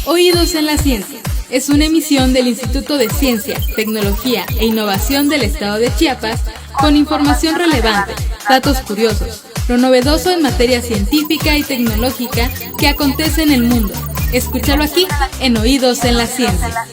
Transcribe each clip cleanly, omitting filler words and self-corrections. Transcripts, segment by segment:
Oídos en la Ciencia es una emisión del Instituto de Ciencia, Tecnología e Innovación del Estado de Chiapas con información relevante, datos curiosos, lo novedoso en materia científica y tecnológica que acontece en el mundo. Escúchalo aquí en Oídos en la Ciencia.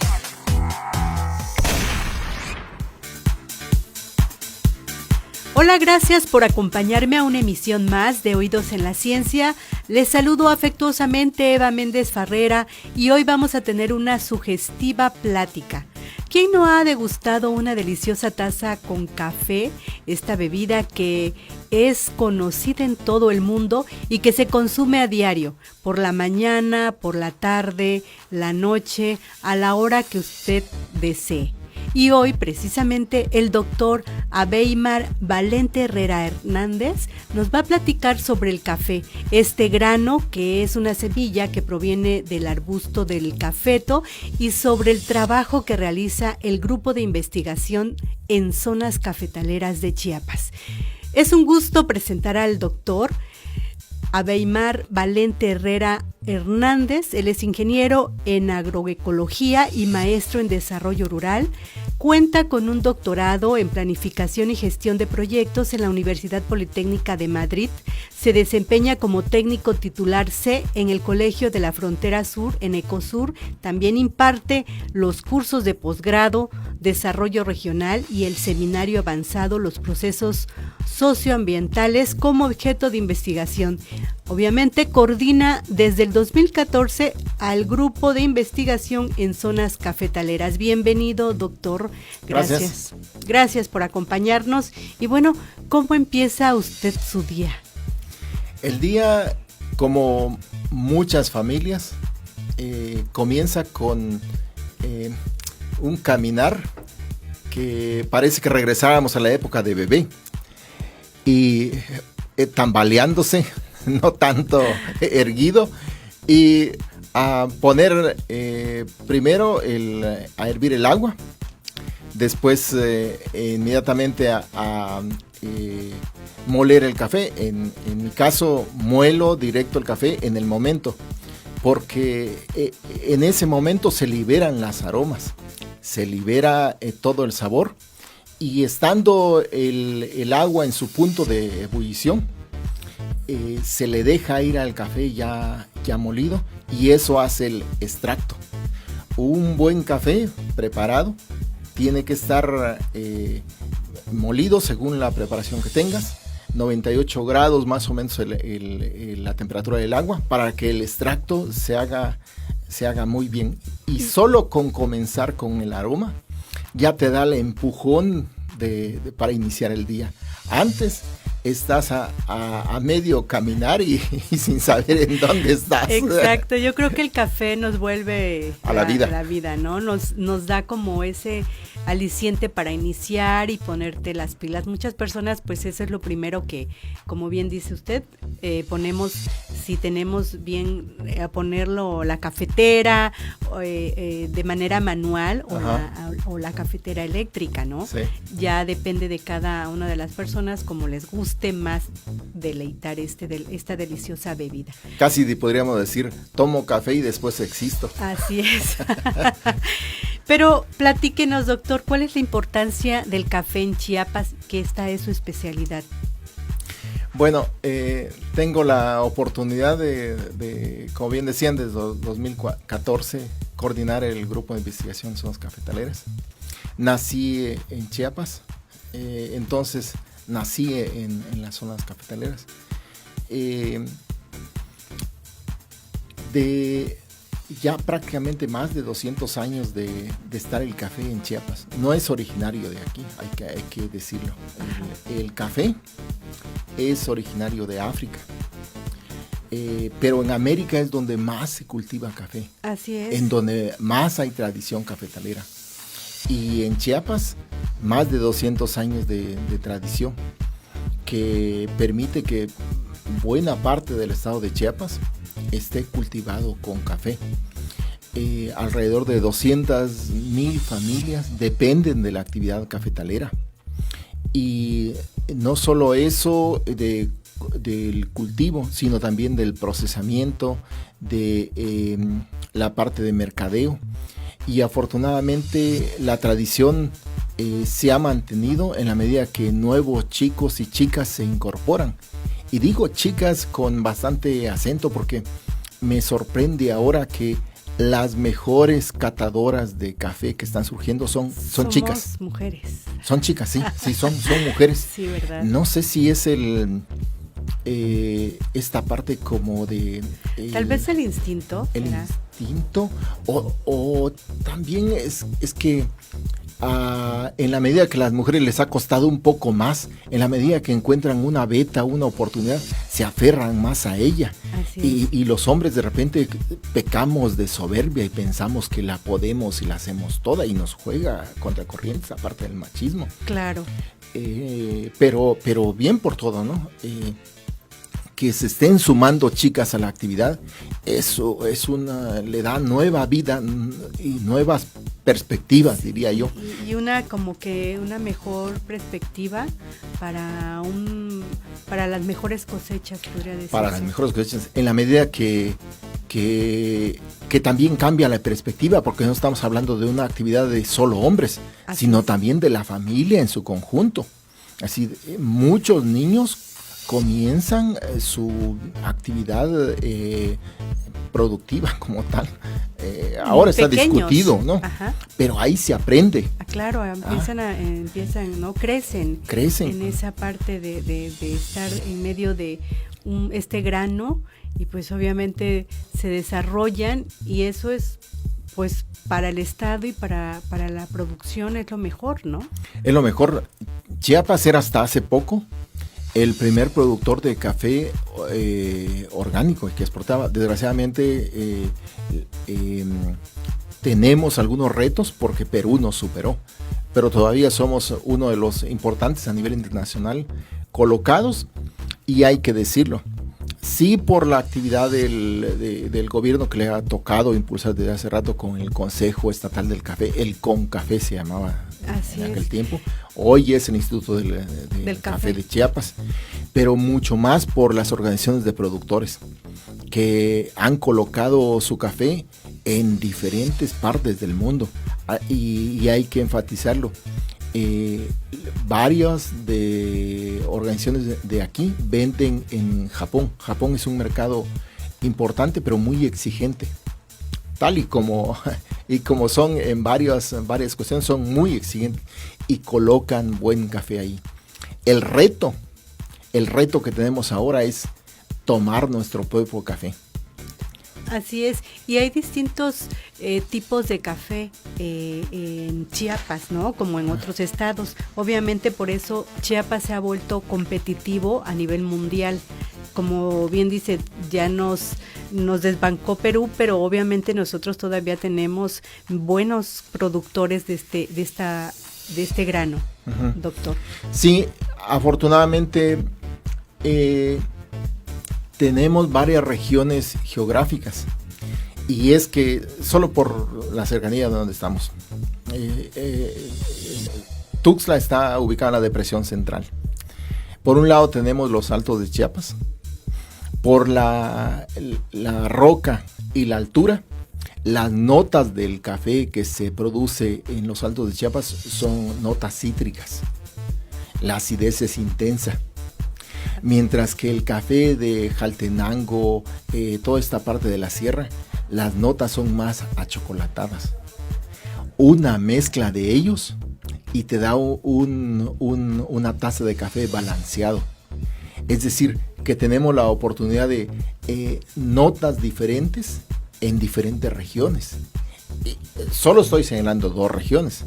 Hola, gracias por acompañarme a una emisión más de Oídos en la Ciencia. Les saludo afectuosamente Eva Méndez Farrera y hoy vamos a tener una sugestiva plática. ¿Quién no ha degustado una deliciosa taza con café? Esta bebida que es conocida en todo el mundo y que se consume a diario, por la mañana, por la tarde, la noche, a la hora que usted desee. Y hoy precisamente el doctor Abeimar Valente Herrera Hernández nos va a platicar sobre el café, este grano que es una semilla que proviene del arbusto del cafeto, y sobre el trabajo que realiza el grupo de investigación en zonas cafetaleras de Chiapas. Es un gusto presentar al doctor Abeimar Valente Herrera Hernández. Él es ingeniero en agroecología y maestro en desarrollo rural. Cuenta con un doctorado en planificación y gestión de proyectos en la Universidad Politécnica de Madrid. Se desempeña como técnico titular C en el Colegio de la Frontera Sur en Ecosur. También imparte los cursos de posgrado, desarrollo regional y el seminario avanzado, los procesos socioambientales como objeto de investigación. Obviamente coordina desde el 2014 al grupo de investigación en zonas cafetaleras. Bienvenido, doctor. Gracias. Gracias por acompañarnos. Y bueno, ¿cómo empieza usted su día? El día, como muchas familias, comienza con un caminar que parece que regresáramos a la época de bebé y tambaleándose, no tanto erguido, y a poner primero a hervir el agua, después inmediatamente a moler el café. En mi caso, muelo directo el café en el momento, porque en ese momento se liberan las aromas, se libera todo el sabor, y estando el agua en su punto de ebullición, se le deja ir al café ya molido, y eso hace el extracto. Un buen café preparado tiene que estar molido según la preparación que tengas, 98 grados más o menos la temperatura del agua, para que el extracto se haga muy bien. Y solo con comenzar con el aroma ya te da el empujón para iniciar el día. Antes estás a medio caminar y sin saber en dónde estás. Exacto, yo creo que el café nos vuelve a la vida. A la vida, ¿no? Nos da como ese aliciente para iniciar y ponerte las pilas. Muchas personas, pues eso es lo primero que, como bien dice usted, ponemos, si tenemos bien a ponerlo la cafetera de manera manual o la cafetera eléctrica, ¿no? Sí. Ya depende de cada una de las personas como les guste más deleitar esta deliciosa bebida. Casi podríamos decir, tomo café y después existo. Así es. Pero platíquenos, doctor, ¿cuál es la importancia del café en Chiapas? Que esta es su especialidad. Bueno, tengo la oportunidad de, como bien decían, desde 2014, coordinar el grupo de investigación en zonas cafetaleras. Nací en Chiapas, entonces nací en las zonas cafetaleras. De ya prácticamente más de 200 años de estar el café en Chiapas. No es originario de aquí, hay que decirlo. El café es originario de África, pero en América es donde más se cultiva café. Así es. En donde más hay tradición cafetalera. Y en Chiapas, más de 200 años de tradición, que permite que buena parte del estado de Chiapas esté cultivado con café. Alrededor de 200,000 familias dependen de la actividad cafetalera. Y no solo eso del cultivo, sino también del procesamiento, de la parte de mercadeo. Y afortunadamente la tradición se ha mantenido en la medida que nuevos chicos y chicas se incorporan. Y digo chicas con bastante acento porque me sorprende ahora que las mejores catadoras de café que están surgiendo son chicas. Mujeres. Son chicas, sí, son mujeres. Sí, ¿verdad? No sé si es esta parte como de... Tal vez el instinto. El instinto o también es que en la medida que a las mujeres les ha costado un poco más, en la medida que encuentran una beta, una oportunidad, se aferran más a ella. Y los hombres de repente pecamos de soberbia y pensamos que la podemos y la hacemos toda y nos juega contracorriente esa parte del machismo. Claro. Pero bien por todo, ¿no? Que se estén sumando chicas a la actividad, eso le da nueva vida y nuevas perspectivas, diría yo. Y una mejor perspectiva para las mejores cosechas, podría decir. Para las mejores cosechas, en la medida que también cambia la perspectiva, porque no estamos hablando de una actividad de solo hombres, sino también de la familia en su conjunto. Así, muchos niños comienzan su actividad productiva como tal. Ahora está discutido, ¿no? Ajá. Pero ahí se aprende. Claro, empiezan, ¿no? Crecen en esa parte de estar en medio de este grano y pues obviamente se desarrollan y eso es pues para el estado y para la producción es lo mejor, ¿no? Es lo mejor. Chiapas era hasta hace poco el primer productor de café orgánico que exportaba. Desgraciadamente tenemos algunos retos porque Perú nos superó, pero todavía somos uno de los importantes a nivel internacional colocados y hay que decirlo. Sí, por la actividad del gobierno que le ha tocado impulsar desde hace rato con el Consejo Estatal del Café, el CONCAFé se llamaba en aquel tiempo. Hoy es el Instituto del Café de Chiapas, pero mucho más por las organizaciones de productores que han colocado su café en diferentes partes del mundo y hay que enfatizarlo. Varias de organizaciones de aquí venden en Japón. Japón es un mercado importante pero muy exigente, tal y como son en varias cuestiones, son muy exigentes y colocan buen café ahí. El reto que tenemos ahora es tomar nuestro propio café. Así es, y hay distintos tipos de café en Chiapas, ¿no? Como en otros estados. Obviamente por eso Chiapas se ha vuelto competitivo a nivel mundial. Como bien dice, ya nos desbancó Perú, pero obviamente nosotros todavía tenemos buenos productores de este grano, uh-huh. Doctor. Sí, afortunadamente tenemos varias regiones geográficas y es que solo por la cercanía de donde estamos, Tuxtla está ubicada en la depresión central. Por un lado tenemos los altos de Chiapas, por la roca y la altura, las notas del café que se produce en los altos de Chiapas son notas cítricas, la acidez es intensa. Mientras que el café de Jaltenango, toda esta parte de la sierra, las notas son más achocolatadas. Una mezcla de ellos y te da una taza de café balanceado. Es decir, que tenemos la oportunidad de notas diferentes en diferentes regiones. Solo estoy señalando 2 regiones.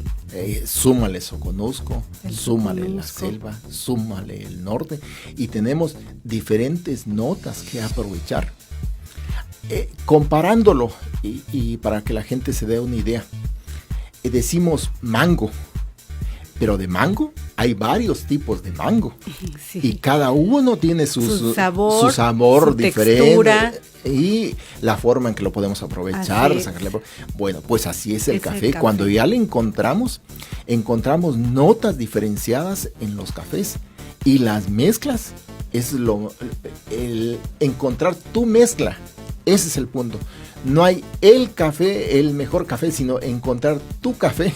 Súmale Soconusco, súmale la selva, súmale el norte y tenemos diferentes notas que aprovechar. Comparándolo y para que la gente se dé una idea, decimos mango, pero de mango hay varios tipos de mango, sí. Y cada uno tiene su sabor su diferente, textura y la forma en que lo podemos aprovechar, sacarle. Bueno, pues así es el café. Cuando ya le encontramos notas diferenciadas en los cafés y las mezclas es el encontrar tu mezcla. Ese es el punto. No hay el café, el mejor café, sino encontrar tu café.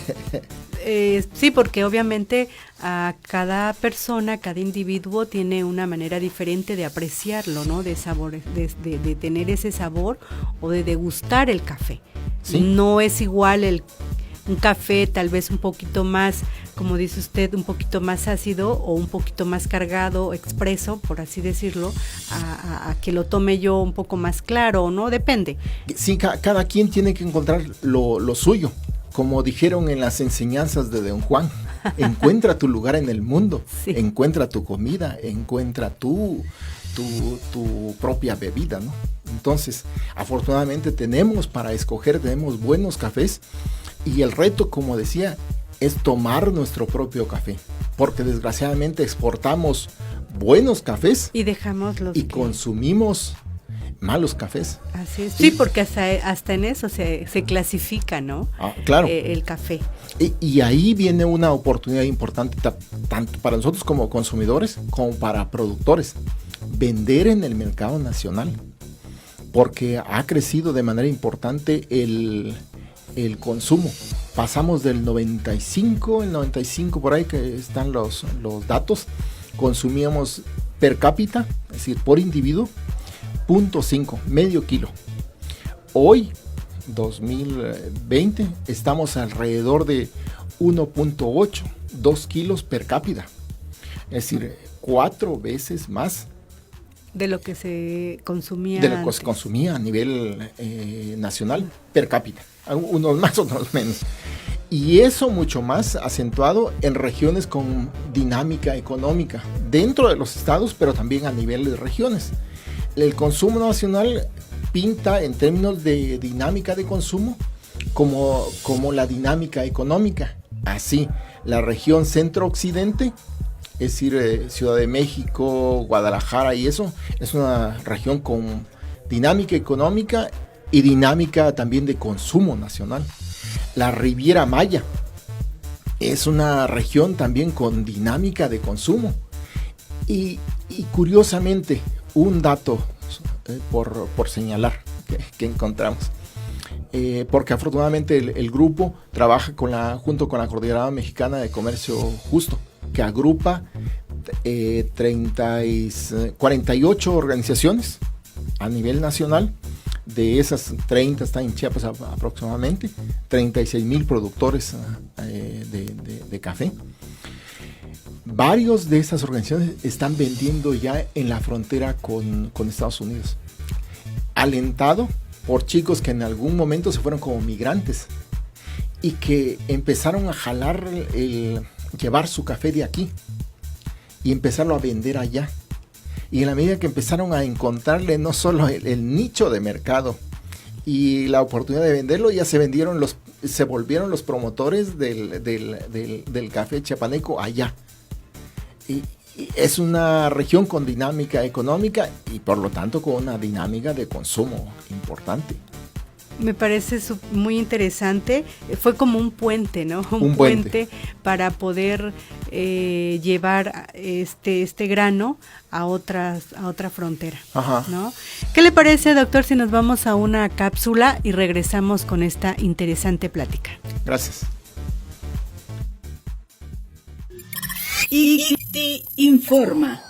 Sí, porque obviamente a cada persona, cada individuo tiene una manera diferente de apreciarlo, ¿no? De sabor, de tener ese sabor o de degustar el café. ¿Sí? No es igual un café tal vez un poquito más, como dice usted, un poquito más ácido o un poquito más cargado, expreso, por así decirlo, a que lo tome yo un poco más claro, ¿no? Depende. Sí, cada quien tiene que encontrar lo suyo. Como dijeron en las enseñanzas de Don Juan, encuentra tu lugar en el mundo, sí. Encuentra tu comida, encuentra tu propia bebida, ¿no? Entonces, afortunadamente tenemos para escoger, tenemos buenos cafés y el reto, como decía, es tomar nuestro propio café, porque desgraciadamente exportamos buenos cafés y dejamos los y consumimos malos cafés. Así es. Sí, porque hasta en eso se clasifica, ¿no? Claro. El café. Y ahí viene una oportunidad importante tanto para nosotros como consumidores como para productores. Vender en el mercado nacional, porque ha crecido de manera importante el consumo. Pasamos del 95 por ahí que están los datos, consumíamos per cápita, es decir, por individuo, 0.5, medio kilo. Hoy, 2020, estamos alrededor de 1.8, 2 kilos per cápita. Es decir, 4 veces más de lo que se consumía de lo que se consumía a nivel nacional per cápita, unos más, otros menos. Y eso mucho más acentuado en regiones con dinámica económica, dentro de los estados, pero también a nivel de regiones. El consumo nacional pinta en términos de dinámica de consumo como la dinámica económica. Así, la región centro-occidente, es decir, Ciudad de México, Guadalajara y eso, es una región con dinámica económica y dinámica también de consumo nacional. La Riviera Maya es una región también con dinámica de consumo. Y curiosamente, un dato por señalar que encontramos, porque afortunadamente el grupo trabaja junto con la Coordinadora Mexicana de Comercio Justo, que agrupa 48 organizaciones a nivel nacional. De esas 30 están en Chiapas aproximadamente, 36,000 productores de café. Varios de esas organizaciones están vendiendo ya en la frontera con Estados Unidos, alentado por chicos que en algún momento se fueron como migrantes y que empezaron a jalar llevar su café de aquí y empezarlo a vender allá. Y en la medida que empezaron a encontrarle no solo el nicho de mercado y la oportunidad de venderlo, ya se volvieron los promotores del café chiapaneco allá. Y es una región con dinámica económica y por lo tanto con una dinámica de consumo importante. Me parece muy interesante. Fue como un puente, ¿no? Un puente para poder llevar este grano a otra frontera. Ajá. ¿No? ¿Qué le parece, doctor, si nos vamos a una cápsula y regresamos con esta interesante plática? Gracias. ICT Informa.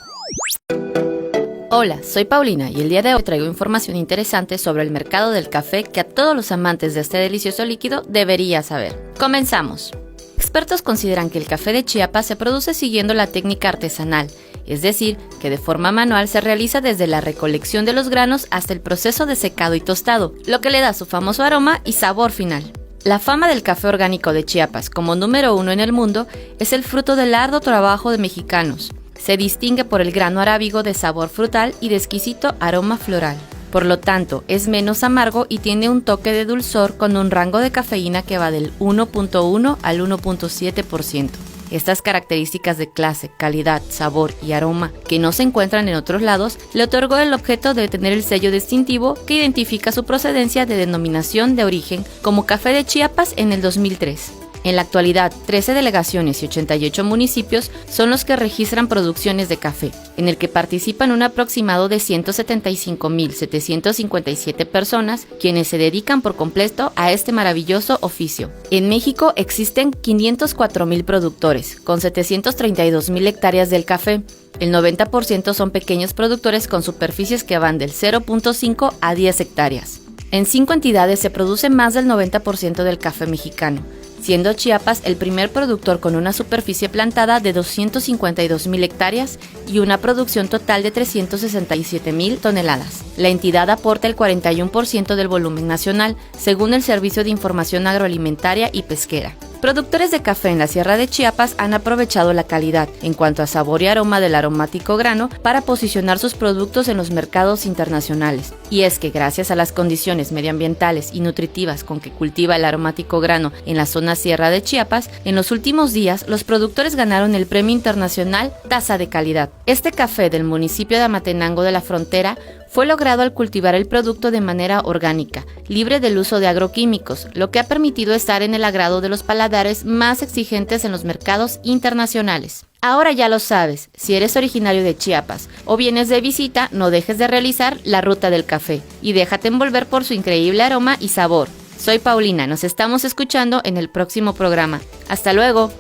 Hola, soy Paulina y el día de hoy traigo información interesante sobre el mercado del café que a todos los amantes de este delicioso líquido debería saber. Comenzamos. Expertos consideran que el café de Chiapas se produce siguiendo la técnica artesanal, es decir, que de forma manual se realiza desde la recolección de los granos hasta el proceso de secado y tostado, lo que le da su famoso aroma y sabor final. La fama del café orgánico de Chiapas como número 1 en el mundo es el fruto del arduo trabajo de mexicanos. Se distingue por el grano arábigo de sabor frutal y de exquisito aroma floral. Por lo tanto, es menos amargo y tiene un toque de dulzor con un rango de cafeína que va del 1.1 al 1.7%. Estas características de clase, calidad, sabor y aroma que no se encuentran en otros lados le otorgó el objeto de tener el sello distintivo que identifica su procedencia de denominación de origen como Café de Chiapas en el 2003. En la actualidad, 13 delegaciones y 88 municipios son los que registran producciones de café, en el que participan un aproximado de 175.757 personas, quienes se dedican por completo a este maravilloso oficio. En México existen 504.000 productores, con 732.000 hectáreas del café. El 90% son pequeños productores con superficies que van del 0.5 a 10 hectáreas. En 5 entidades se produce más del 90% del café mexicano, siendo Chiapas el primer productor con una superficie plantada de 252.000 hectáreas y una producción total de 367.000 toneladas. La entidad aporta el 41% del volumen nacional, según el Servicio de Información Agroalimentaria y Pesquera. Productores de café en la Sierra de Chiapas han aprovechado la calidad, en cuanto a sabor y aroma del aromático grano, para posicionar sus productos en los mercados internacionales. Y es que gracias a las condiciones medioambientales y nutritivas con que cultiva el aromático grano en la zona Sierra de Chiapas, en los últimos días los productores ganaron el Premio Internacional Taza de Calidad. Este café del municipio de Amatenango de la Frontera fue logrado al cultivar el producto de manera orgánica, libre del uso de agroquímicos, lo que ha permitido estar en el agrado de los paladares más exigentes en los mercados internacionales. Ahora ya lo sabes, si eres originario de Chiapas o vienes de visita, no dejes de realizar la ruta del café y déjate envolver por su increíble aroma y sabor. Soy Paulina, nos estamos escuchando en el próximo programa. ¡Hasta luego!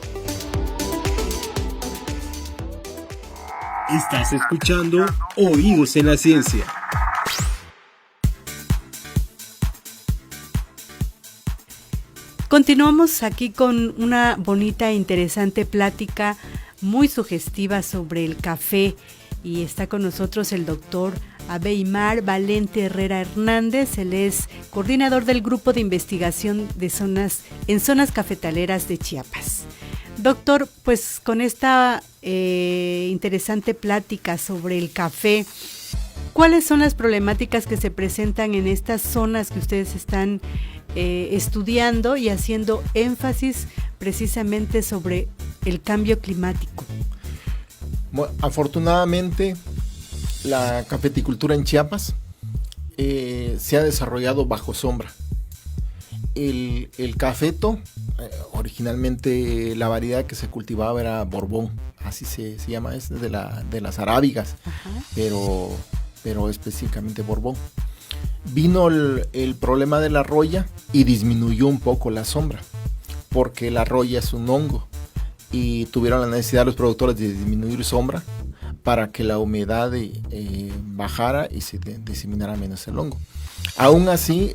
Estás escuchando Oídos en la Ciencia. Continuamos aquí con una bonita e interesante plática muy sugestiva sobre el café y está con nosotros el doctor Abeimar Valente Herrera Hernández. Él es coordinador del Grupo de Investigación de Zonas Cafetaleras de Chiapas. Doctor, pues con esta interesante plática sobre el café, ¿cuáles son las problemáticas que se presentan en estas zonas que ustedes están estudiando y haciendo énfasis precisamente sobre el cambio climático? Bueno, afortunadamente, la cafeticultura en Chiapas se ha desarrollado bajo sombra. El cafeto, originalmente la variedad que se cultivaba era Borbón, así se llama, es de las arábigas, pero específicamente Borbón. Vino el problema de la roya y disminuyó un poco la sombra, porque la roya es un hongo y tuvieron la necesidad los productores de disminuir sombra para que la humedad bajara y se diseminara menos el hongo. Aún así,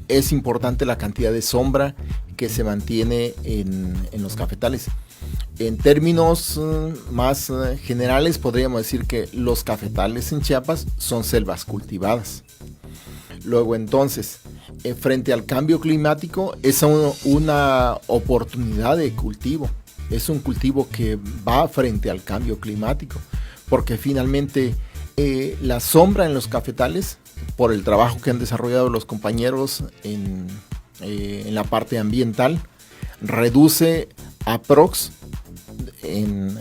es importante la cantidad de sombra que se mantiene en los cafetales. En términos más generales, podríamos decir que los cafetales en Chiapas son selvas cultivadas. Luego, entonces, frente al cambio climático, es una oportunidad de cultivo. Es un cultivo que va frente al cambio climático, porque finalmente la sombra en los cafetales, por el trabajo que han desarrollado los compañeros en la parte ambiental, reduce en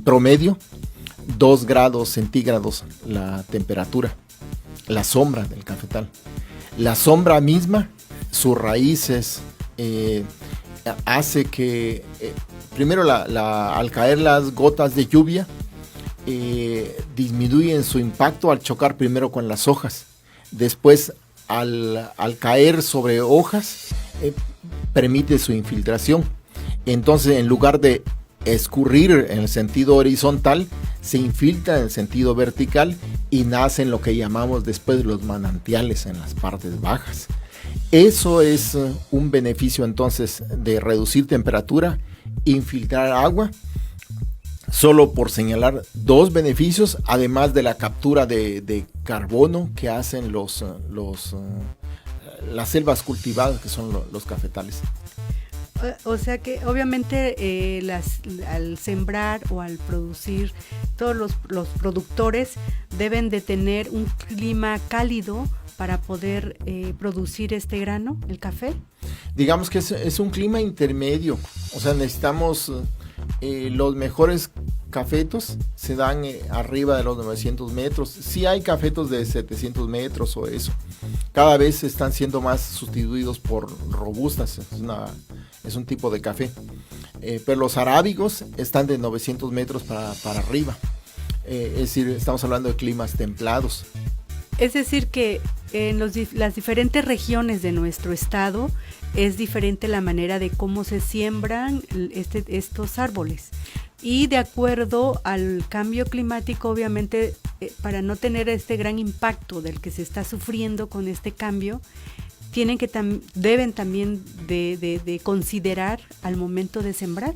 promedio 2 grados centígrados la temperatura, la sombra del cafetal. La sombra misma, sus raíces, hace que primero al caer las gotas de lluvia, disminuyen su impacto al chocar primero con las hojas. Después, al caer sobre hojas, permite su infiltración. Entonces, en lugar de escurrir en el sentido horizontal, se infiltra en el sentido vertical y nacen lo que llamamos después los manantiales en las partes bajas. Eso es un beneficio entonces de reducir temperatura, infiltrar agua, solo por señalar 2 beneficios, además de la captura de carbono que hacen las selvas cultivadas, que son los cafetales. O sea que obviamente al sembrar o al producir, todos los productores deben de tener un clima cálido para poder producir este grano, el café. Digamos que es un clima intermedio, o sea, necesitamos los mejores cafetos se dan arriba de los 900 metros. Sí hay cafetos de 700 metros o eso. Cada vez están siendo más sustituidos por robustas. Es un tipo de café. Pero los arábigos están de 900 metros para arriba. Es decir, estamos hablando de climas templados. Es decir que en las diferentes regiones de nuestro estado es diferente la manera de cómo se siembran estos árboles. Y de acuerdo al cambio climático, obviamente, para no tener este gran impacto del que se está sufriendo con este cambio, deben también de considerar al momento de sembrar.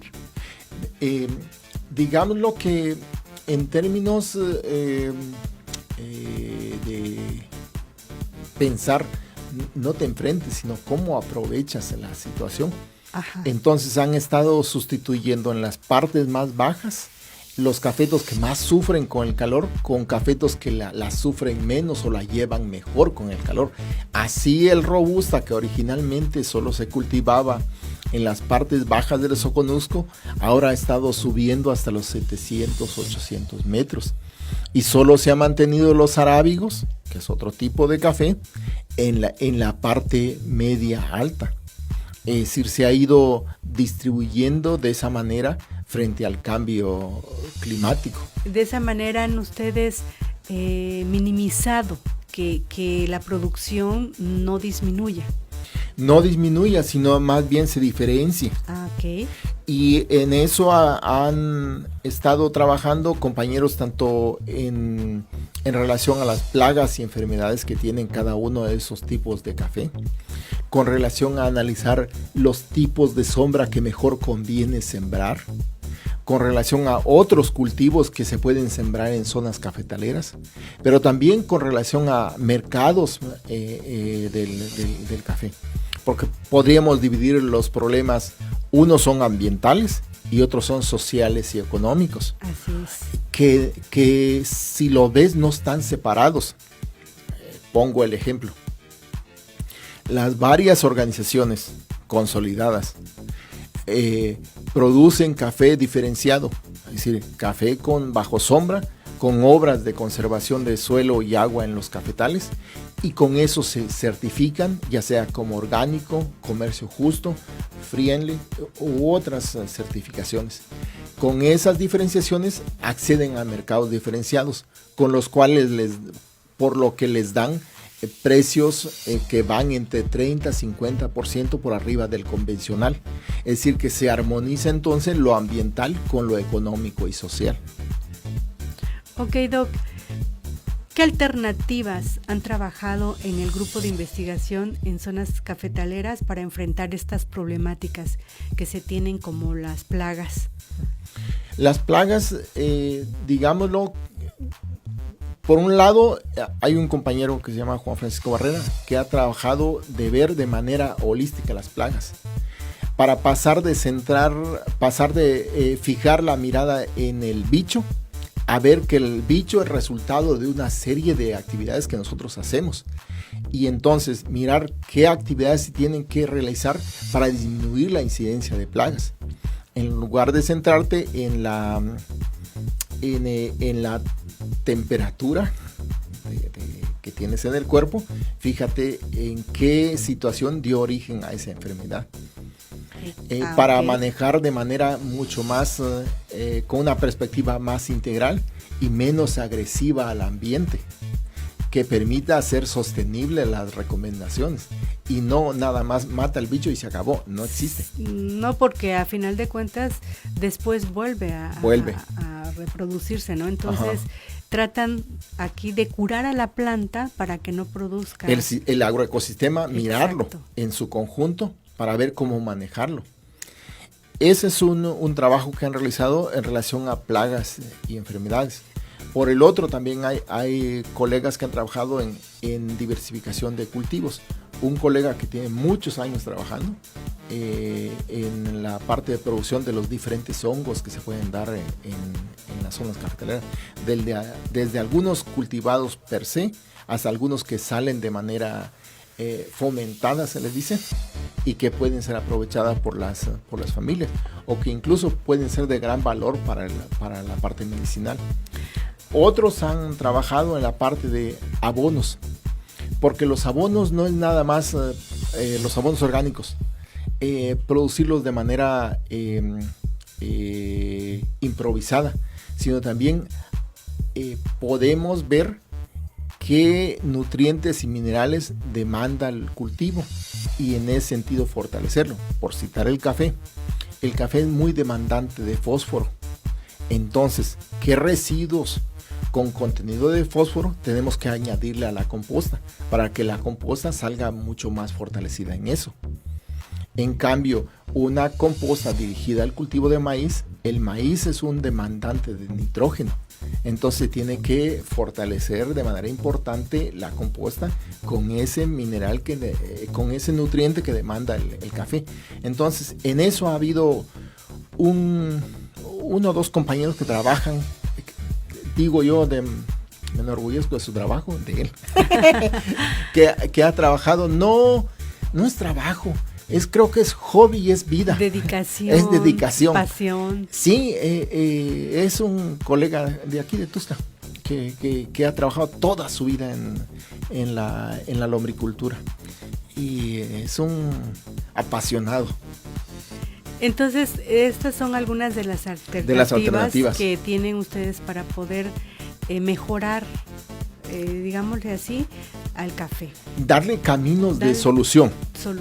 Digámoslo que en términos de pensar, no te enfrentes, sino cómo aprovechas la situación. Ajá. Entonces han estado sustituyendo en las partes más bajas los cafetos que más sufren con el calor con cafetos que la sufren menos o la llevan mejor con el calor. Así el robusta, que originalmente solo se cultivaba en las partes bajas del Soconusco, ahora ha estado subiendo hasta los 700, 800 metros. Y solo se ha mantenido los arábigos, que es otro tipo de café, en la parte media alta. Es decir, se ha ido distribuyendo de esa manera frente al cambio climático. De esa manera han ustedes minimizado que la producción no disminuya. No disminuya, sino más bien se diferencie. Ah, ok. Y en eso han estado trabajando compañeros tanto en relación a las plagas y enfermedades que tienen cada uno de esos tipos de café, con relación a analizar los tipos de sombra que mejor conviene sembrar, con relación a otros cultivos que se pueden sembrar en zonas cafetaleras, pero también con relación a mercados del café. Porque podríamos dividir los problemas, unos son ambientales y otros son sociales y económicos. Así es. Que si lo ves no están separados. Pongo el ejemplo. Las varias organizaciones consolidadas producen café diferenciado, es decir, café bajo sombra, con obras de conservación de suelo y agua en los cafetales, y con eso se certifican, ya sea como orgánico, comercio justo, friendly u otras certificaciones. Con esas diferenciaciones acceden a mercados diferenciados, con los cuales por lo que les dan precios que van entre 30 y 50% por arriba del convencional. Es decir, que se armoniza entonces lo ambiental con lo económico y social. Ok, Doc. ¿Qué alternativas han trabajado en el grupo de investigación en zonas cafetaleras para enfrentar estas problemáticas que se tienen como las plagas? Las plagas, digámoslo, por un lado hay un compañero que se llama Juan Francisco Barrera que ha trabajado de ver de manera holística las plagas para pasar de fijar la mirada en el bicho a ver que el bicho es resultado de una serie de actividades que nosotros hacemos. Y entonces mirar qué actividades se tienen que realizar para disminuir la incidencia de plagas. En lugar de centrarte en la temperatura que tienes en el cuerpo, fíjate en qué situación dio origen a esa enfermedad. Para manejar de manera mucho más, con una perspectiva más integral y menos agresiva al ambiente, que permita hacer sostenible las recomendaciones y no nada más mata el bicho y se acabó, no existe. No, porque a final de cuentas después vuelve a reproducirse, ¿no? Entonces tratan aquí de curar a la planta para que no produzca. El agroecosistema, mirarlo Exacto. en su conjunto para ver cómo manejarlo. Ese es un trabajo que han realizado en relación a plagas y enfermedades. Por el otro también hay colegas que han trabajado en diversificación de cultivos. Un colega que tiene muchos años trabajando en la parte de producción de los diferentes hongos que se pueden dar en las zonas cafetaleras, desde algunos cultivados per se hasta algunos que salen de manera fomentadas, se les dice, y que pueden ser aprovechadas por las familias, o que incluso pueden ser de gran valor para la parte medicinal. Otros han trabajado en la parte de abonos, porque los abonos no es nada más los abonos orgánicos, producirlos de manera improvisada, sino también podemos ver qué nutrientes y minerales demanda el cultivo y en ese sentido fortalecerlo. Por citar el café es muy demandante de fósforo. Entonces, ¿qué residuos con contenido de fósforo tenemos que añadirle a la composta para que la composta salga mucho más fortalecida en eso? En cambio, una composta dirigida al cultivo de maíz, el maíz es un demandante de nitrógeno. Entonces tiene que fortalecer de manera importante la composta con ese mineral, con ese nutriente que demanda el café. Entonces, en eso ha habido uno o dos compañeros que trabajan, digo yo, me enorgullezco de su trabajo, de él, que ha trabajado, no es trabajo. Creo que es hobby y es vida. Dedicación. Es dedicación. Pasión. Sí, es un colega de aquí de Tuxtla que ha trabajado toda su vida en la lombricultura. Y es un apasionado. Entonces, estas son algunas de las alternativas que tienen ustedes para poder mejorar, digámosle así, al café. Darle caminos de solución,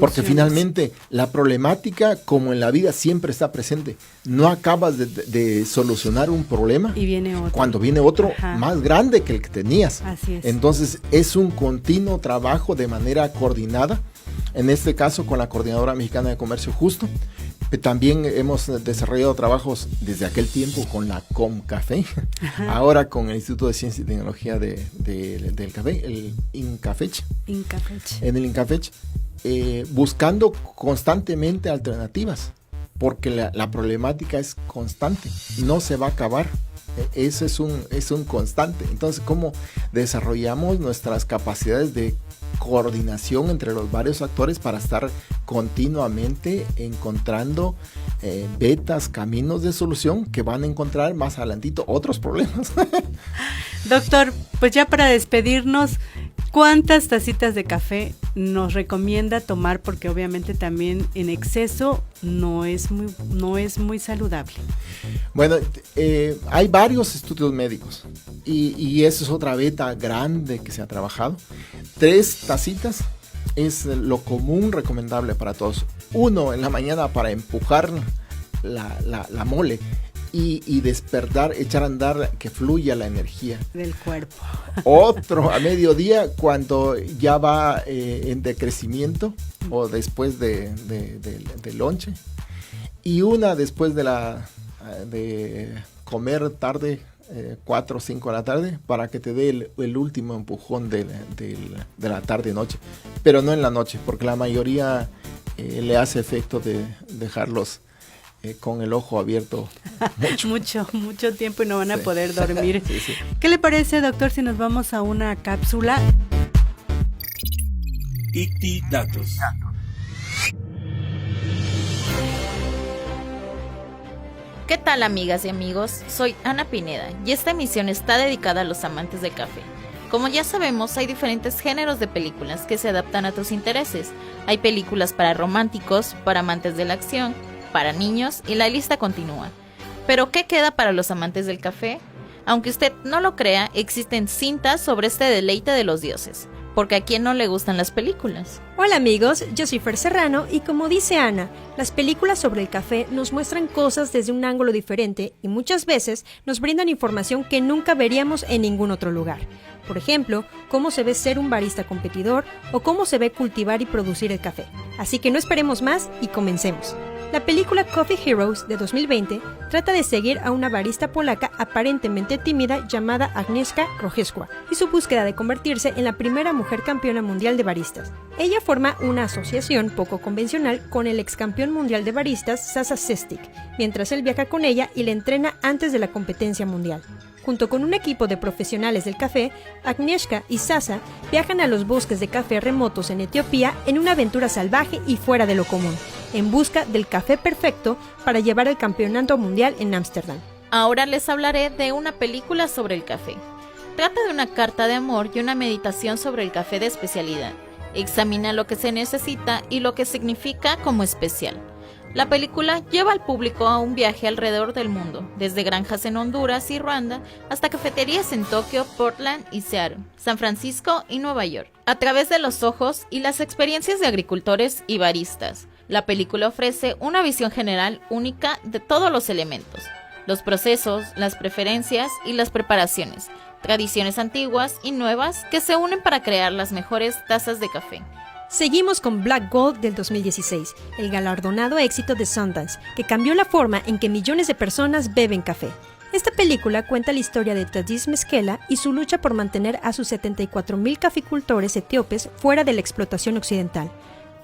porque finalmente la problemática, como en la vida, siempre está presente. No acabas de solucionar un problema y viene otro. Cuando viene otro más grande que el que tenías. Así es. Entonces es un continuo trabajo de manera coordinada, en este caso con la Coordinadora Mexicana de Comercio Justo. También hemos desarrollado trabajos desde aquel tiempo con la COMCAFE, ahora con el Instituto de Ciencia y Tecnología del Café, el INCAFECH. En el INCAFECH, buscando constantemente alternativas, porque la problemática es constante, no se va a acabar. Eso es un constante. Entonces, ¿cómo desarrollamos nuestras capacidades de coordinación entre los varios actores para estar continuamente encontrando vetas, caminos de solución que van a encontrar más adelantito otros problemas? Doctor, pues ya para despedirnos, ¿cuántas tacitas de café nos recomienda tomar? Porque obviamente también en exceso no es muy saludable. Bueno, hay varios estudios médicos y eso es otra beta grande que se ha trabajado. 3 tacitas es lo común recomendable para todos. 1 en la mañana para empujar la mole y despertar, echar a andar, que fluya la energía del cuerpo. Otro a mediodía cuando ya va en decrecimiento o después de lonche. Y una después de comer tarde, 4 o 5 de la tarde, para que te dé el último empujón de la tarde-noche. Pero no en la noche, porque la mayoría le hace efecto de dejarlos con el ojo abierto mucho tiempo y no van a poder dormir. Sí. ¿Qué le parece, doctor, si nos vamos a una cápsula? ICTI Datos. ¿Qué tal, amigas y amigos? Soy Ana Pineda y esta emisión está dedicada a los amantes del café. Como ya sabemos, hay diferentes géneros de películas que se adaptan a tus intereses. Hay películas para románticos, para amantes de la acción, para niños y la lista continúa. ¿Pero qué queda para los amantes del café? Aunque usted no lo crea, existen cintas sobre este deleite de los dioses. Porque a quién no le gustan las películas. Hola amigos, yo soy Fer Serrano y como dice Ana, las películas sobre el café nos muestran cosas desde un ángulo diferente y muchas veces nos brindan información que nunca veríamos en ningún otro lugar. Por ejemplo, cómo se ve ser un barista competidor o cómo se ve cultivar y producir el café. Así que no esperemos más y comencemos. La película Coffee Heroes de 2020 trata de seguir a una barista polaca aparentemente tímida llamada Agnieszka Rochewska y su búsqueda de convertirse en la primera mujer campeona mundial de baristas. Ella forma una asociación poco convencional con el ex campeón mundial de baristas Sasa Sestic, mientras él viaja con ella y la entrena antes de la competencia mundial. Junto con un equipo de profesionales del café, Agnieszka y Sasa viajan a los bosques de café remotos en Etiopía en una aventura salvaje y fuera de lo común, en busca del café perfecto para llevar el campeonato mundial en Ámsterdam. Ahora les hablaré de una película sobre el café. Trata de una carta de amor y una meditación sobre el café de especialidad. Examina lo que se necesita y lo que significa como especial. La película lleva al público a un viaje alrededor del mundo, desde granjas en Honduras y Ruanda hasta cafeterías en Tokio, Portland y Seattle, San Francisco y Nueva York, a través de los ojos y las experiencias de agricultores y baristas. La película ofrece una visión general única de todos los elementos, los procesos, las preferencias y las preparaciones, tradiciones antiguas y nuevas que se unen para crear las mejores tazas de café. Seguimos con Black Gold del 2016, el galardonado éxito de Sundance, que cambió la forma en que millones de personas beben café. Esta película cuenta la historia de Tadis Meskela y su lucha por mantener a sus 74,000 caficultores etíopes fuera de la explotación occidental.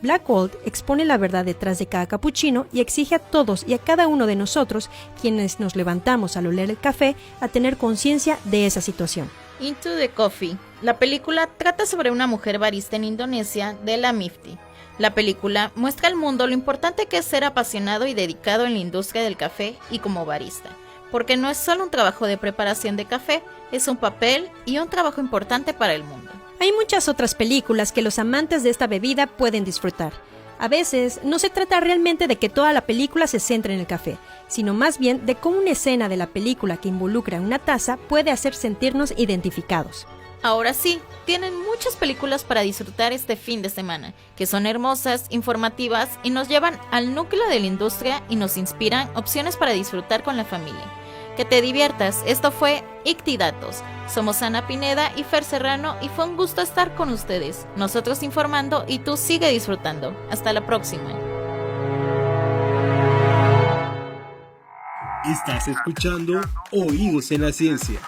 Black Gold expone la verdad detrás de cada capuchino y exige a todos y a cada uno de nosotros, quienes nos levantamos al oler el café, a tener conciencia de esa situación. Into the Coffee. La película trata sobre una mujer barista en Indonesia, Della Mifty. La película muestra al mundo lo importante que es ser apasionado y dedicado en la industria del café y como barista, porque no es solo un trabajo de preparación de café, es un papel y un trabajo importante para el mundo. Hay muchas otras películas que los amantes de esta bebida pueden disfrutar. A veces, no se trata realmente de que toda la película se centre en el café, sino más bien de cómo una escena de la película que involucra una taza puede hacer sentirnos identificados. Ahora sí, tienen muchas películas para disfrutar este fin de semana, que son hermosas, informativas y nos llevan al núcleo de la industria y nos inspiran opciones para disfrutar con la familia. Que te diviertas, esto fue Ictidatos. Somos Ana Pineda y Fer Serrano y fue un gusto estar con ustedes. Nosotros informando y tú sigue disfrutando. Hasta la próxima. Estás escuchando Oídos en la Ciencia.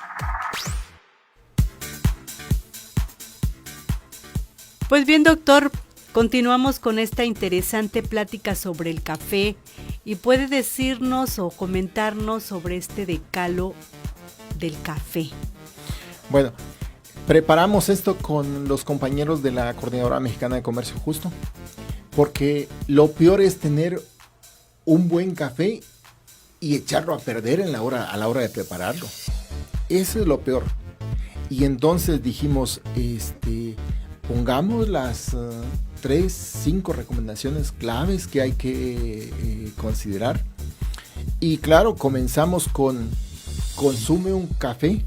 Pues bien, doctor, continuamos con esta interesante plática sobre el café y puede decirnos o comentarnos sobre este decálogo del café. Bueno, preparamos esto con los compañeros de la Coordinadora Mexicana de Comercio Justo, porque lo peor es tener un buen café y echarlo a perder a la hora de prepararlo. Eso es lo peor. Y entonces dijimos, pongamos las 3-5 recomendaciones claves que hay que considerar. Y claro, comenzamos con consume un café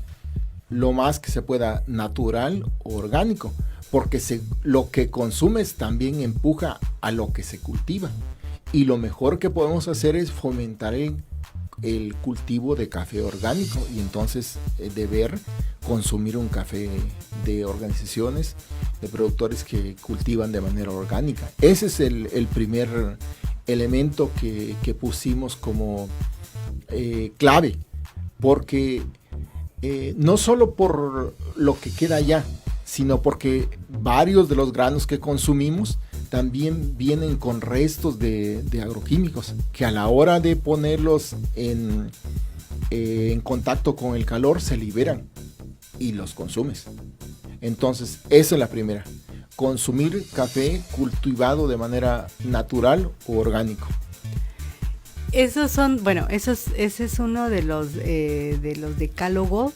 lo más que se pueda natural o orgánico, porque lo que consumes también empuja a lo que se cultiva. Y lo mejor que podemos hacer es fomentar el cultivo de café orgánico y entonces deber consumir un café de organizaciones, de productores que cultivan de manera orgánica. Ese es el primer elemento que pusimos como clave, porque no solo por lo que queda allá, sino porque varios de los granos que consumimos también vienen con restos de agroquímicos que a la hora de ponerlos en contacto con el calor se liberan y los consumes. Entonces, esa es la primera. Consumir café cultivado de manera natural o orgánico. Ese es uno de los decálogos.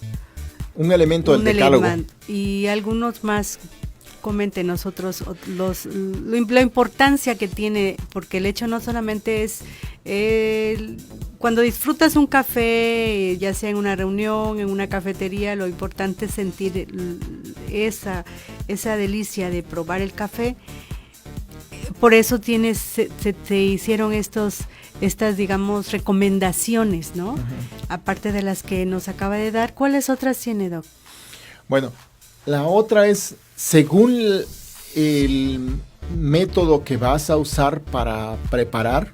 Un elemento del decálogo. Y algunos más, comenten nosotros la importancia que tiene, porque el hecho no solamente es cuando disfrutas un café, ya sea en una reunión, en una cafetería, lo importante es sentir esa delicia de probar el café. Por eso se hicieron estas, digamos, recomendaciones, ¿no? Uh-huh. Aparte de las que nos acaba de dar, ¿cuáles otras tiene, Doc? Bueno, la otra es, según el método que vas a usar para preparar,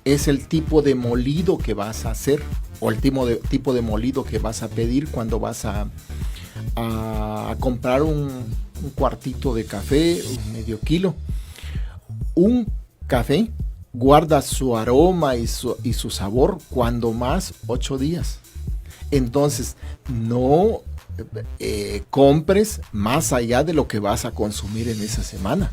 es el tipo de molido que vas a hacer, o el tipo de molido que vas a pedir cuando vas a comprar un cuartito de café, medio kilo. Un café guarda su aroma y su sabor cuando más 8 días. Entonces, no compres más allá de lo que vas a consumir en esa semana.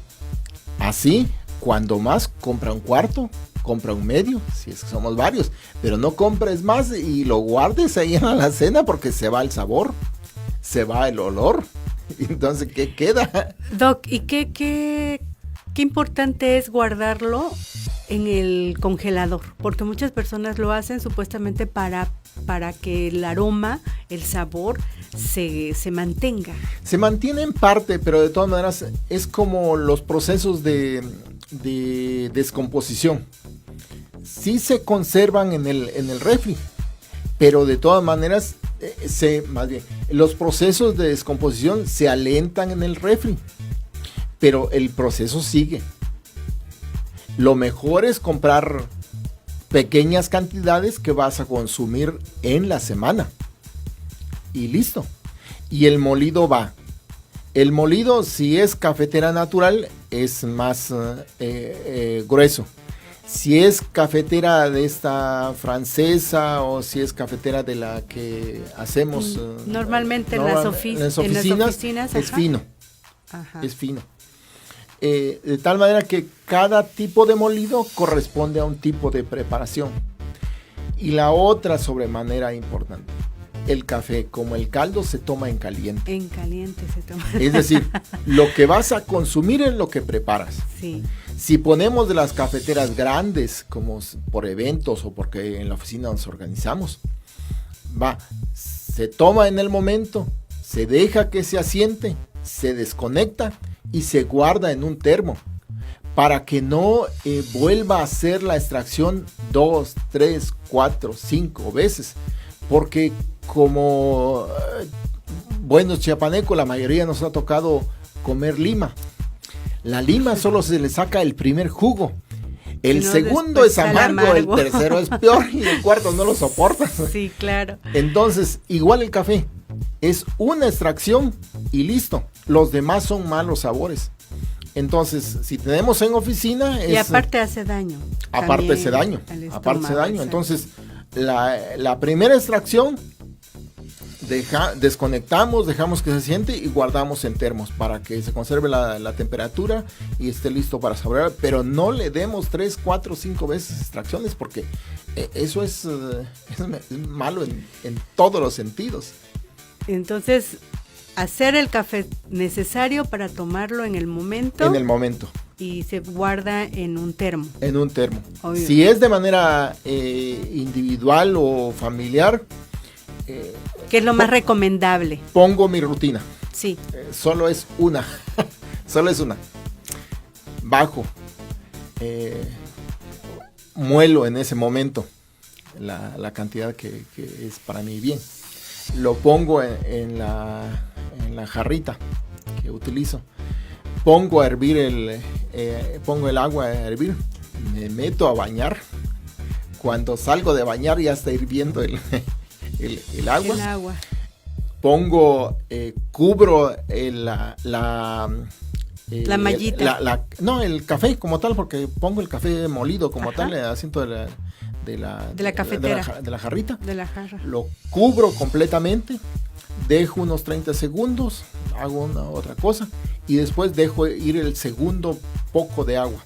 Así, cuando más, compra un cuarto, compra un medio, si es que somos varios, pero no compres más y lo guardes ahí en la alacena porque se va el sabor, se va el olor. Entonces, ¿qué queda? Doc, ¿y qué importante es guardarlo en el congelador? Porque muchas personas lo hacen supuestamente para que el aroma, el sabor se mantenga. Se mantiene en parte, pero de todas maneras es como los procesos de descomposición. Sí se conservan en el refri, pero de todas maneras más bien, los procesos de descomposición se alentan en el refri, pero el proceso sigue. Lo mejor es comprar pequeñas cantidades que vas a consumir en la semana y listo. Y el molido va. El molido, si es cafetera natural, es más grueso. Si es cafetera de esta francesa o si es cafetera de la que hacemos normalmente en las oficinas, es fino. Ajá. Es fino. De tal manera que cada tipo de molido corresponde a un tipo de preparación. Y la otra sobremanera importante, el café, como el caldo, se toma en caliente. En caliente se toma. Es decir, lo que vas a consumir es lo que preparas. Sí. Si ponemos de las cafeteras grandes, como por eventos o porque en la oficina nos organizamos, se toma en el momento, se deja que se asiente, se desconecta y se guarda en un termo para que no vuelva a hacer la extracción 2, 3, 4, 5 veces, porque como buenos chiapanecos, la mayoría nos ha tocado comer lima. La lima solo se le saca el primer jugo. El segundo es amargo, el tercero es peor y el cuarto no lo soportas. Sí, claro. Entonces, igual el café. Es una extracción y listo. Los demás son malos sabores. Entonces, si tenemos en oficina... Y aparte hace daño. Aparte hace daño. Entonces, la primera extracción... desconectamos, dejamos que se siente y guardamos en termos para que se conserve la temperatura y esté listo para saborear, pero no le demos 3, 4, 5 veces extracciones porque eso es malo en todos los sentidos. Entonces, hacer el café necesario para tomarlo en el momento. En el momento. Y se guarda en un termo. En un termo. Obvio. Si es de manera individual o familiar, ¿qué es lo más recomendable? Pongo mi rutina. Sí. Solo es una. Solo es una. Bajo. Muelo en ese momento la cantidad que es para mí bien. Lo pongo en la jarrita que utilizo. Pongo a hervir pongo el agua a hervir. Me meto a bañar. Cuando salgo de bañar ya está hirviendo el agua. El agua. Pongo, cubro la mallita. No, el café como tal, porque pongo el café molido como tal, el asiento de la cafetera. De la jarrita. De la jarra. Lo cubro completamente, dejo unos 30 segundos, hago una otra cosa y después dejo ir el segundo poco de agua.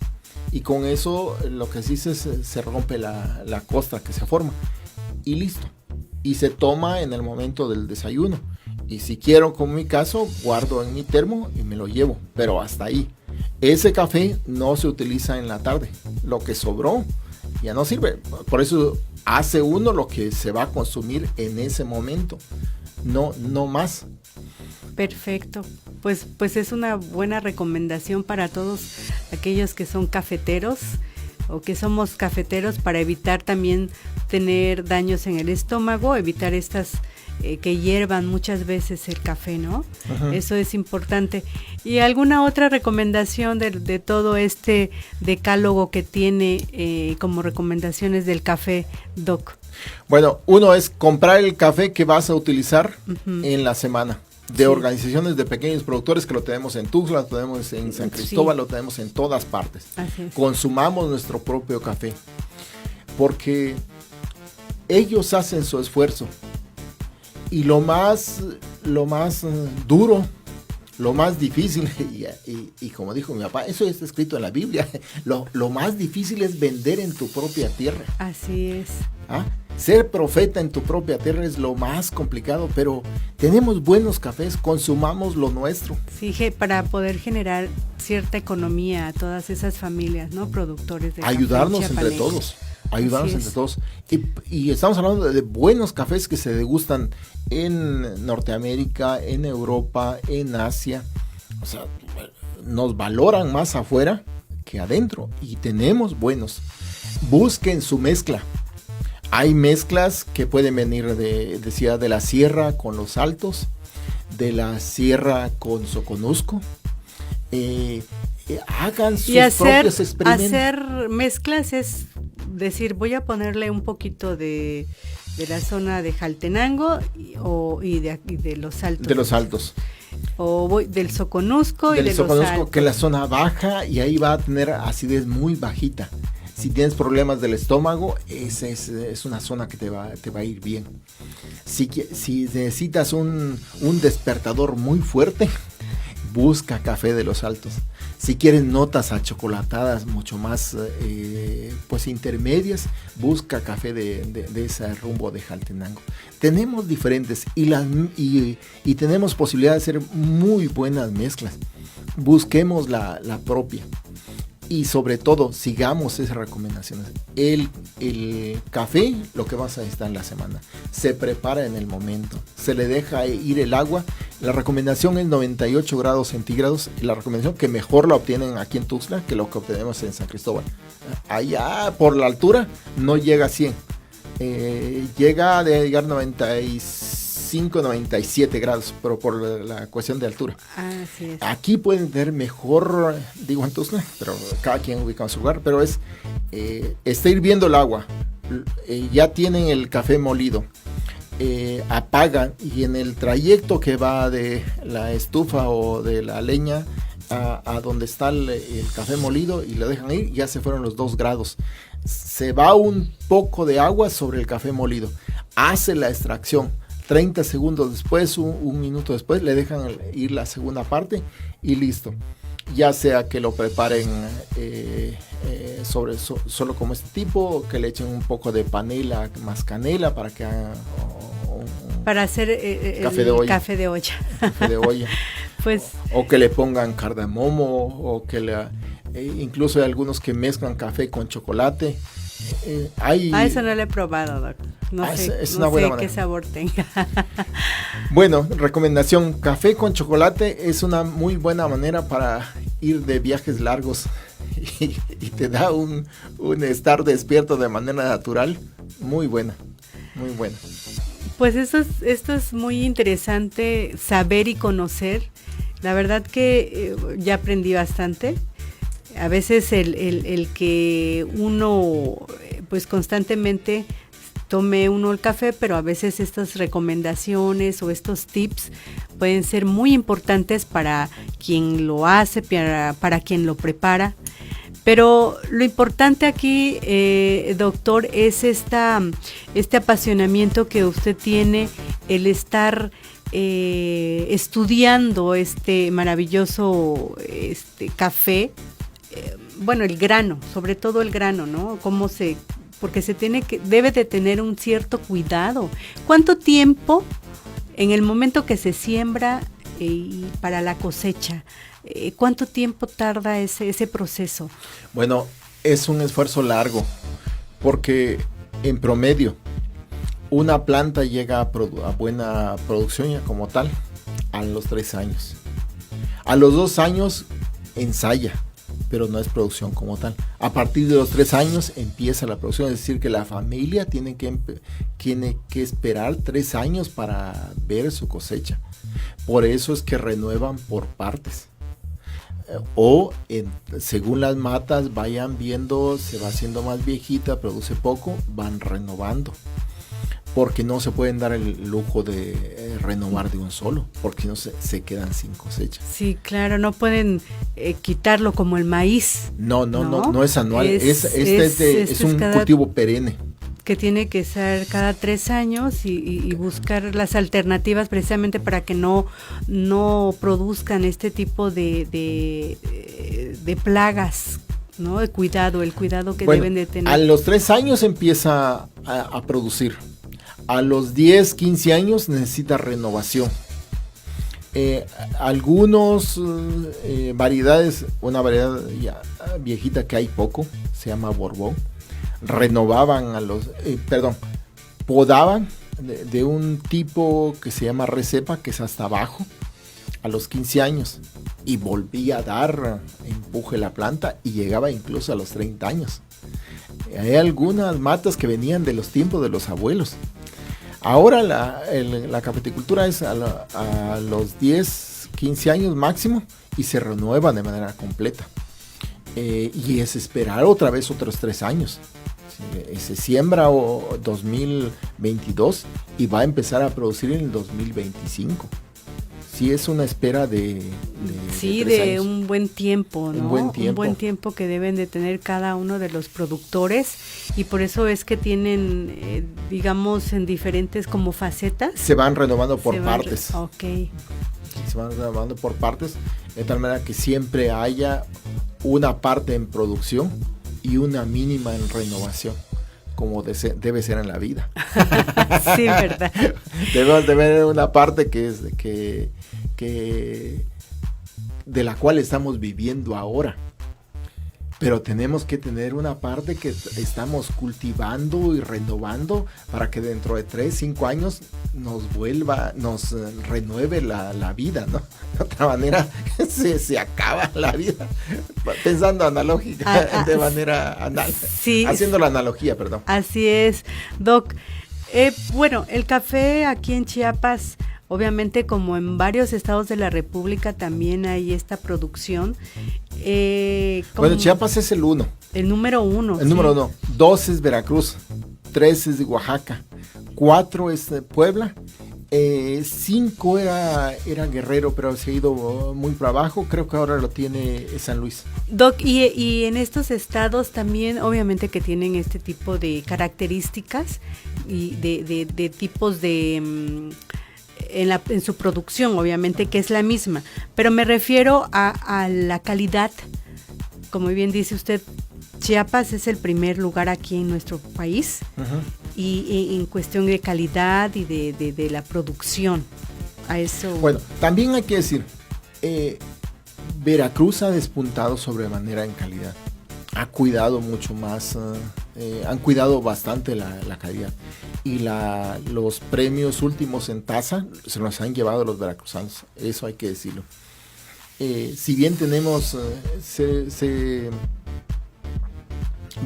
Y con eso lo que sí se rompe la costra que se forma. Y listo. Y se toma en el momento del desayuno. Y si quiero, como mi caso, guardo en mi termo y me lo llevo. Pero hasta ahí. Ese café no se utiliza en la tarde. Lo que sobró ya no sirve. Por eso hace uno lo que se va a consumir en ese momento. No más. Perfecto. Pues es una buena recomendación para todos aquellos que son cafeteros o que somos cafeteros para evitar también tener daños en el estómago, evitar estas que hiervan muchas veces el café, ¿no? Uh-huh. Eso es importante. ¿Y alguna otra recomendación de todo este decálogo que tiene como recomendaciones del café, Doc? Bueno, uno es comprar el café que vas a utilizar en la semana. De organizaciones de pequeños productores que lo tenemos en Tuxtla, lo tenemos en San Cristóbal, lo tenemos en todas partes. Consumamos nuestro propio café, porque ellos hacen su esfuerzo Y lo más duro, lo más difícil, y como dijo mi papá, eso está escrito en la Biblia, lo más difícil es vender en tu propia tierra. Así es. ¿Ah? Ser profeta en tu propia tierra es lo más complicado, pero tenemos buenos cafés, consumamos lo nuestro. Sí, para poder generar cierta economía a todas esas familias, ¿no? Productores de café Ayudarnos entre chiapaneco. todos. Ayudarnos Así entre es. todos. Y estamos hablando de buenos cafés que se degustan en Norteamérica, en Europa, en Asia. O sea, nos valoran más afuera que adentro. Y tenemos buenos. Busquen su mezcla. Hay mezclas que pueden venir de la sierra con los altos, de la sierra con Soconusco. Hagan sus propios experimentos. Hacer mezclas es decir, voy a ponerle un poquito de la zona de Jaltenango y de los altos. De los altos. O voy del Soconusco y de Soconusco, los altos. que es la zona baja, y ahí va a tener acidez muy bajita. Si tienes problemas del estómago, esa es una zona que te va a ir bien. Si necesitas un despertador muy fuerte, busca café de los altos. Si quieres notas achocolatadas mucho más pues intermedias, busca café de ese rumbo de Jaltenango. Tenemos diferentes y tenemos posibilidad de hacer muy buenas mezclas. Busquemos la propia. Y sobre todo, sigamos esas recomendaciones. El café, lo que vas a necesitar en la semana, se prepara en el momento. Se le deja ir el agua. La recomendación es 98 grados centígrados. Y la recomendación que mejor la obtienen aquí en Tuxtla que lo que obtenemos en San Cristóbal. Allá por la altura no llega a 100. Llega a llegar 95, 97 grados, pero por la cuestión de altura. Así es. Aquí pueden tener mejor, digo en Tuxtla, pero cada quien ubica en su lugar, pero está hirviendo el agua, ya tienen el café molido, apagan, y en el trayecto que va de la estufa o de la leña a donde está el café molido y lo dejan ir, ya se fueron los 2 grados. Se va un poco de agua sobre el café molido, hace la extracción. 30 segundos después, un minuto después, le dejan ir la segunda parte y listo. Ya sea que lo preparen solo como este tipo, que le echen un poco de panela más canela para que haga para hacer café de olla. Café de olla. Café de olla. Pues, o que le pongan cardamomo, o que incluso hay algunos que mezclan café con chocolate. Eso no lo he probado, Doc. No sé qué sabor tenga. Bueno, recomendación, café con chocolate es una muy buena manera para ir de viajes largos y te da un estar despierto de manera natural. Muy buena, muy buena. Pues esto es muy interesante saber y conocer. La verdad que ya aprendí bastante. A veces el que uno pues constantemente tome uno el café, pero a veces estas recomendaciones o estos tips pueden ser muy importantes para quien lo hace, para quien lo prepara. Pero lo importante aquí, doctor, es este apasionamiento que usted tiene, el estar estudiando este maravilloso café. Bueno, el grano, sobre todo el grano, ¿no? Porque debe de tener un cierto cuidado. ¿Cuánto tiempo en el momento que se siembra y para la cosecha? ¿Cuánto tiempo tarda ese proceso? Bueno, es un esfuerzo largo, porque en promedio una planta llega a buena producción ya como tal a los 3 años. A los 2 años ensaya, pero no es producción como tal. A partir de los 3 años empieza la producción, es decir, que la familia tiene que esperar 3 años para ver su cosecha. Por eso es que renuevan por partes. Según las matas vayan viendo, se va haciendo más viejita, produce poco, van renovando. Porque no se pueden dar el lujo de renovar de un solo, porque no se quedan sin cosecha. Sí, claro, no pueden quitarlo como el maíz. No es anual, es un cultivo perenne. que tiene que ser cada 3 años y buscar las alternativas precisamente para que no produzcan este tipo de plagas, ¿no? El cuidado que deben de tener. A los 3 años empieza a producir. A los 10, 15 años necesita renovación. Algunos variedades, una variedad ya viejita que hay poco, se llama Borbón, renovaban podaban de un tipo que se llama recepa, que es hasta abajo, a los 15 años, y volvía a dar empuje la planta y llegaba incluso a los 30 años. Hay algunas matas que venían de los tiempos de los abuelos. Ahora la cafeticultura es a los 10, 15 años máximo y se renueva de manera completa. Y es esperar otra vez otros 3 años. Se siembra 2022 y va a empezar a producir en el 2025. Sí, es una espera de 3 años. Un buen tiempo, ¿no? Un buen tiempo Que deben de tener cada uno de los productores, y por eso es que tienen, digamos, en diferentes como facetas. Se van renovando por partes. Ok. Se van renovando por partes, de tal manera que siempre haya una parte en producción y una mínima en renovación, como debe ser en la vida. Sí, verdad. Debemos de ver una parte de la cual estamos viviendo ahora, pero tenemos que tener una parte que estamos cultivando y renovando para que dentro de 3, 5 años nos renueve la vida, ¿no? De otra manera se acaba la vida, pensando analógica, de manera sí, haciendo la analogía, perdón. Así es, Doc. Bueno, el café aquí en Chiapas, obviamente como en varios estados de la República también hay esta producción. Bueno, Chiapas es el 1. El número 1. El número 1. 2 es Veracruz, 3 es de Oaxaca, 4 es de Puebla, 5 era Guerrero, pero se ha ido muy para abajo. Creo que ahora lo tiene San Luis. Doc, y en estos estados también, obviamente que tienen este tipo de características y de tipos de... En su producción, obviamente que es la misma, pero me refiero a la calidad. Como bien dice usted, Chiapas es el primer lugar aquí en nuestro país. Uh-huh. Y en cuestión de calidad y de la producción. A eso. Bueno, también hay que decir, Veracruz ha despuntado sobremanera en calidad. Ha cuidado mucho más, han cuidado bastante la calidad. Y los premios últimos en taza se los han llevado los veracruzanos, eso hay que decirlo. Si bien tenemos, se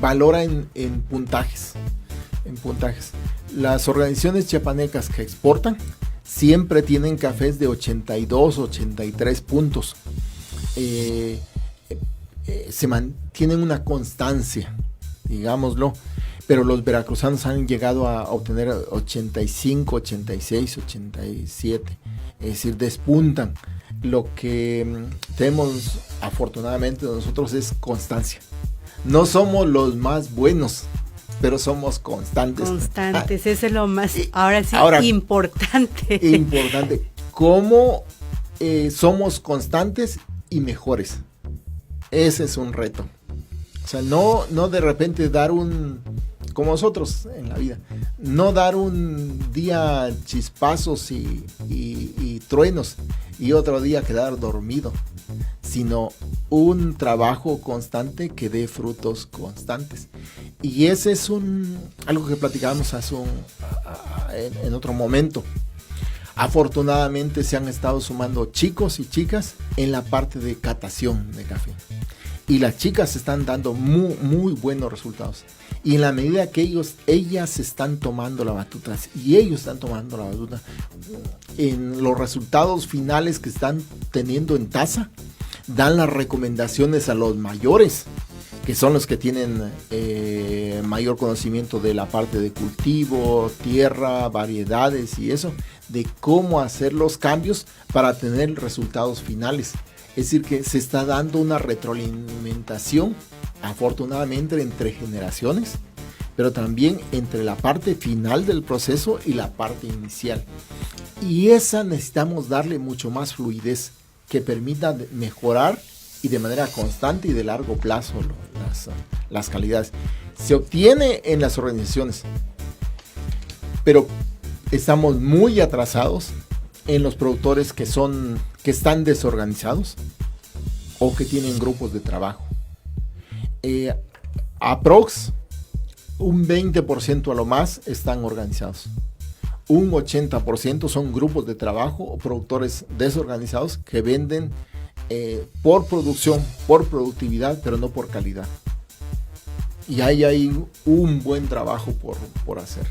valora en puntajes. Las organizaciones chiapanecas que exportan siempre tienen cafés de 82, 83 puntos. Se mantienen una constancia, digámoslo, pero los veracruzanos han llegado a obtener 85, 86, 87, es decir, despuntan. Lo que tenemos afortunadamente nosotros es constancia. No somos los más buenos, pero somos constantes. Eso es lo más, ahora importante. Importante. ¿Cómo somos constantes y mejores? Ese es un reto. O sea, no de repente dar como nosotros en la vida, no dar un día chispazos y truenos y otro día quedar dormido, sino un trabajo constante que dé frutos constantes. Y ese es algo que platicábamos en otro momento. Afortunadamente se han estado sumando chicos y chicas en la parte de catación de café. Y las chicas están dando muy, muy buenos resultados. Y en la medida que ellas están tomando la batuta y ellos están tomando la batuta, en los resultados finales que están teniendo en taza, dan las recomendaciones a los mayores, que son los que tienen mayor conocimiento de la parte de cultivo, tierra, variedades y eso, de cómo hacer los cambios para tener resultados finales. Es decir, que se está dando una retroalimentación, afortunadamente, entre generaciones, pero también entre la parte final del proceso y la parte inicial. Y esa necesitamos darle mucho más fluidez, que permita mejorar y de manera constante y de largo plazo las calidades. Se obtiene en las organizaciones, pero estamos muy atrasados en los productores que están desorganizados o que tienen grupos de trabajo. Aprox un 20% a lo más están organizados. Un 80% son grupos de trabajo o productores desorganizados que venden por producción, por productividad, pero no por calidad. Y ahí hay un buen trabajo por hacer.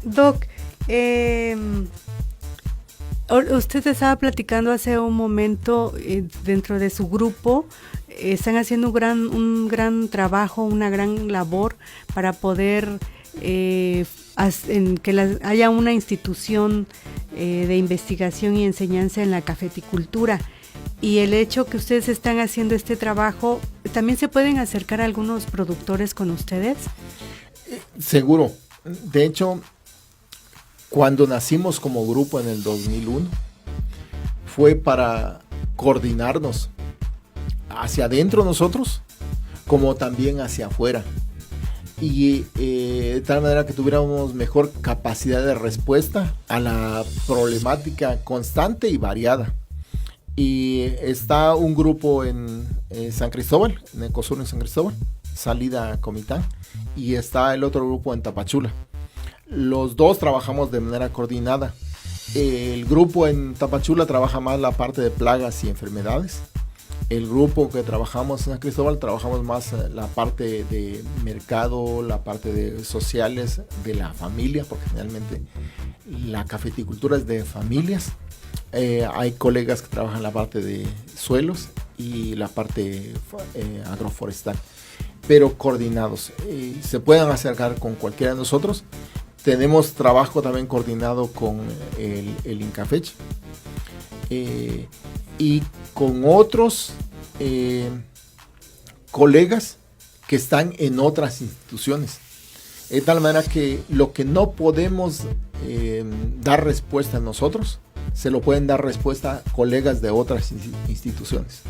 Doc, usted estaba platicando hace un momento dentro de su grupo, están haciendo un gran trabajo, una gran labor para poder haya una institución de investigación y enseñanza en la cafeticultura. Y el hecho que ustedes están haciendo este trabajo, ¿también se pueden acercar a algunos productores con ustedes? Seguro. De hecho, cuando nacimos como grupo en el 2001, fue para coordinarnos hacia adentro nosotros, como también hacia afuera. Y de tal manera que tuviéramos mejor capacidad de respuesta a la problemática constante y variada. Y está un grupo en San Cristóbal, en Ecosur en San Cristóbal, salida a Comitán, y está el otro grupo en Tapachula. Los dos trabajamos de manera coordinada. El grupo en Tapachula trabaja más la parte de plagas y enfermedades. El grupo que trabajamos en San Cristóbal trabajamos más la parte de mercado, la parte de sociales de la familia, porque generalmente la cafeticultura es de familias. Hay colegas que trabajan la parte de suelos y la parte agroforestal, pero coordinados. Se pueden acercar con cualquiera de nosotros. Tenemos trabajo también coordinado con el INCAFECH y con otros colegas que están en otras instituciones. De tal manera que lo que no podemos dar respuesta nosotros, se lo pueden dar respuesta a colegas de otras instituciones.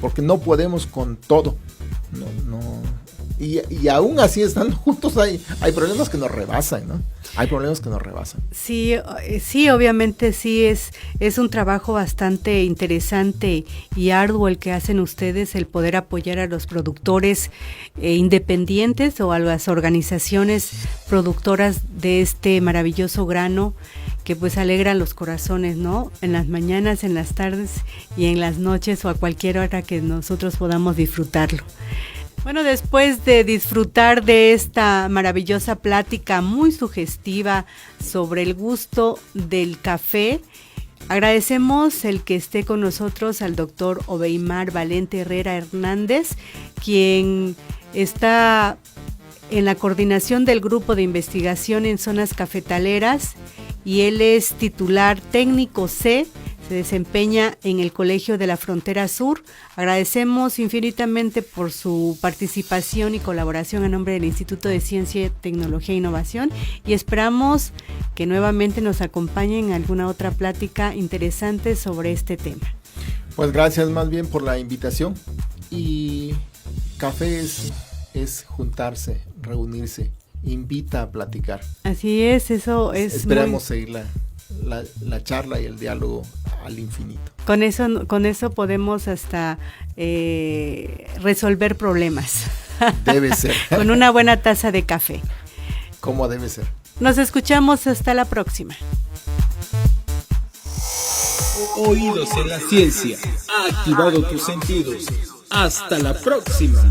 Porque no podemos con todo. Y aún así, estando juntos, hay problemas que nos rebasan, ¿no? Hay problemas que nos rebasan. Sí, obviamente sí, es un trabajo bastante interesante y arduo el que hacen ustedes, el poder apoyar a los productores independientes o a las organizaciones productoras de este maravilloso grano que pues alegran los corazones, ¿no? En las mañanas, en las tardes y en las noches o a cualquier hora que nosotros podamos disfrutarlo. Bueno, después de disfrutar de esta maravillosa plática muy sugestiva sobre el gusto del café, agradecemos el que esté con nosotros al doctor Obeimar Valente Herrera Hernández, quien está en la coordinación del grupo de investigación en zonas cafetaleras y él es titular técnico C. Se desempeña en el Colegio de la Frontera Sur. Agradecemos infinitamente por su participación y colaboración en nombre del Instituto de Ciencia, Tecnología e Innovación y esperamos que nuevamente nos acompañen en alguna otra plática interesante sobre este tema. Pues gracias más bien por la invitación y café es juntarse, reunirse, invita a platicar. Así es, eso es. Esperamos seguir la charla y el diálogo al infinito. Con eso podemos hasta resolver problemas. Debe ser. Con una buena taza de café. Como debe ser. Nos escuchamos hasta la próxima. Oídos en la ciencia. Ha activado tus sentidos. Hasta la próxima.